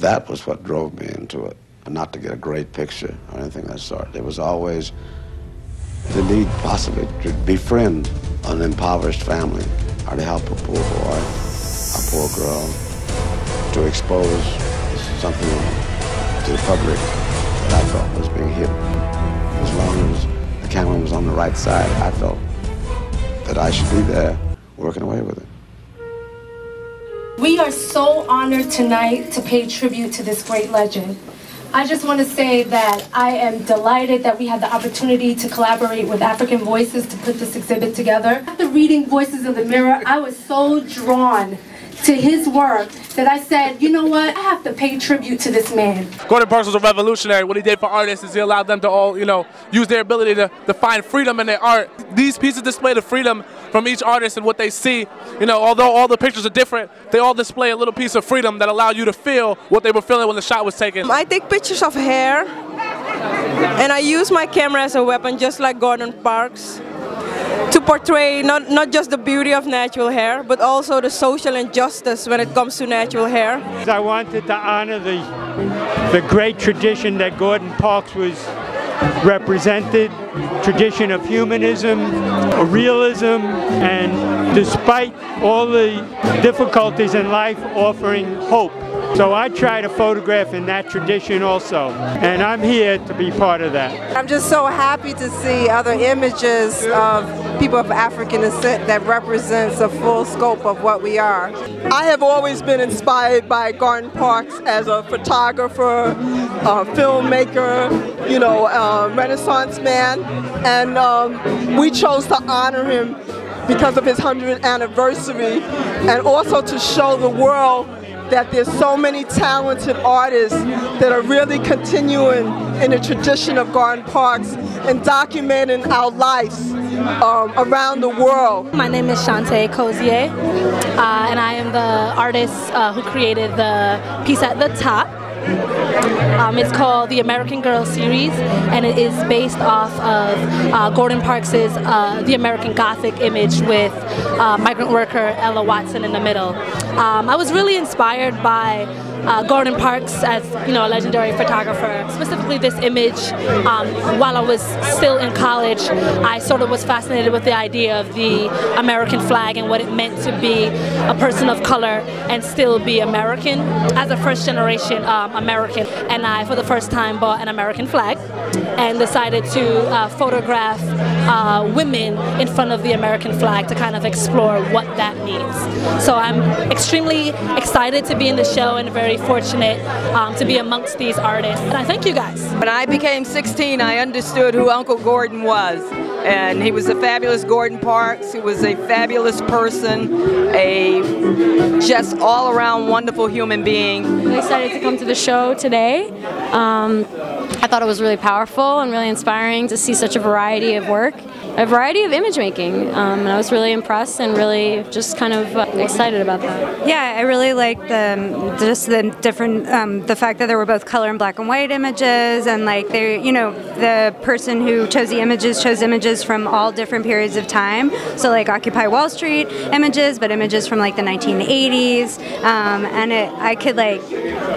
That was what drove me into it, and not to get a great picture or anything of that sort. There was always the need possibly to befriend an impoverished family or to help a poor boy, a poor girl, to expose something to the public that I felt was being hidden. As long as the camera was on the right side, I felt that I should be there working away with it. We are so honored tonight to pay tribute to this great legend. I just want to say that I am delighted that we had the opportunity to collaborate with African Voices to put this exhibit together. After reading Voices in the Mirror, I was so drawn to his work that I said, you know what, I have to pay tribute to this man. Gordon Parks was a revolutionary. What he did for artists is he allowed them to all, use their ability to find freedom in their art. These pieces display the freedom from each artist and what they see. Although all the pictures are different, they all display a little piece of freedom that allowed you to feel what they were feeling when the shot was taken. I take pictures of hair, and I use my camera as a weapon, just like Gordon Parks, to portray not just the beauty of natural hair, but also the social injustice when it comes to natural hair. I wanted to honor the great tradition that Gordon Parks was represented, tradition of humanism, realism, and despite all the difficulties in life, offering hope. So I try to photograph in that tradition also, and I'm here to be part of that. I'm just so happy to see other images of people of African descent that represents the full scope of what we are. I have always been inspired by Gordon Parks as a photographer, a filmmaker, Renaissance man, and we chose to honor him because of his 100th anniversary, and also to show the world that there's so many talented artists that are really continuing in the tradition of Gordon Parks and documenting our lives around the world. My name is Shantae Cozier, and I am the artist who created the piece at the top. It's called the American Girl series, and it is based off of Gordon Parks' The American Gothic image with migrant worker Ella Watson in the middle. I was really inspired by Gordon Parks as a legendary photographer. Specifically this image, while I was still in college, I sort of was fascinated with the idea of the American flag and what it meant to be a person of color and still be American as a first generation American. And I, for the first time, bought an American flag and decided to photograph women in front of the American flag to kind of explore what that means. So I'm extremely excited to be in the show and very fortunate to be amongst these artists. And I thank you guys. When I became 16, I understood who Uncle Gordon was. And he was a fabulous Gordon Parks. He was a fabulous person, a just all-around wonderful human being. I'm excited to come to the show today. I thought it was really powerful and really inspiring to see such a variety of work, a variety of image making. And I was really impressed and really just kind of excited about that. Yeah, I really liked the different, the fact that there were both color and black and white images, and like the person who chose the images chose images from all different periods of time. So like Occupy Wall Street images, but images from like the 1980s, and I could like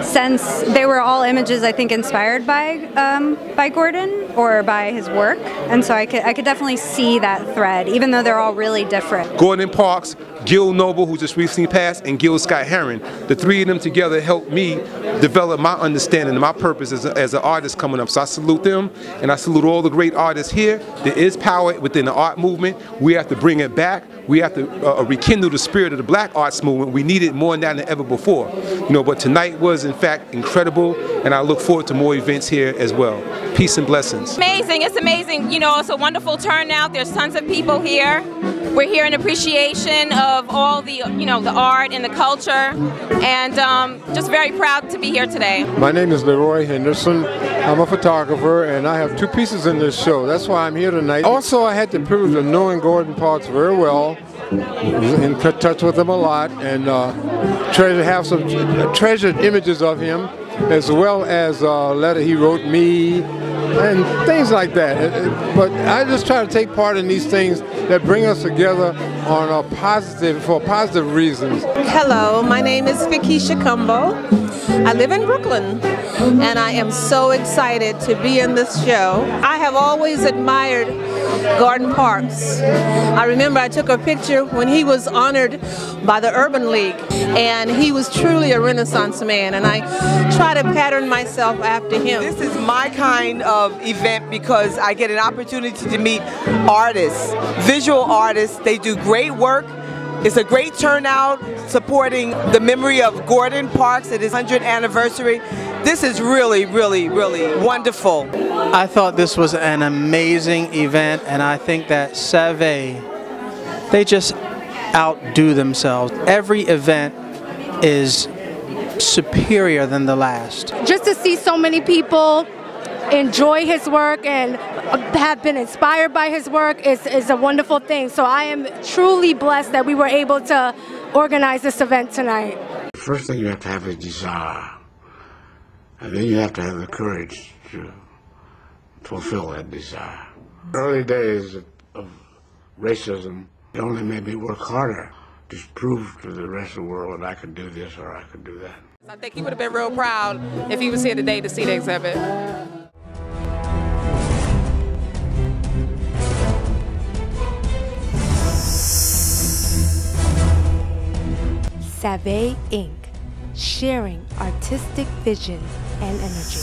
sense they were all images I think inspired by Gordon or by his work, and so I could definitely see that thread, even though they're all really different. Gordon Parks, Gil Noble, who just recently passed, and Gil Scott Heron. The three of them together helped me develop my understanding and my purpose as an artist coming up. So I salute them, and I salute all the great artists here. There is power within the art movement. We have to bring it back. We have to rekindle the spirit of the black arts movement. We need it more now than ever before. But tonight was in fact incredible, and I look forward to more events here as well. Peace and blessings. Amazing, it's amazing. It's a wonderful turnout. There's tons of people here. We're here in appreciation of all the, the art and the culture, and just very proud to be here today. My name is Leroy Henderson. I'm a photographer, and I have two pieces in this show. That's why I'm here tonight. Also, I had the privilege of knowing Gordon Parks very well. In touch with him a lot, and have some treasured images of him, as well as a letter he wrote me, and things like that. But I just try to take part in these things that bring us together for positive reasons. Hello, my name is Fikisha Kumbo. I live in Brooklyn, and I am so excited to be in this show. I have always admired Gordon Parks. I remember I took a picture when he was honored by the Urban League, and he was truly a Renaissance man, and I try to pattern myself after him. This is my kind of event because I get an opportunity to meet artists, visual artists. They do great work. It's a great turnout supporting the memory of Gordon Parks at his 100th anniversary. This is really, really, really wonderful. I thought this was an amazing event, and I think that SAVAE, they just outdo themselves. Every event is superior than the last. Just to see so many people enjoy his work and have been inspired by his work is a wonderful thing. So I am truly blessed that we were able to organize this event tonight. The first thing you have to have is desire, and then you have to have the courage to fulfill that desire. Early days of racism, it only made me work harder to prove to the rest of the world that I could do this or I could do that. I think he would have been real proud if he was here today to see the exhibit. SAVAE Inc., sharing artistic vision and energy.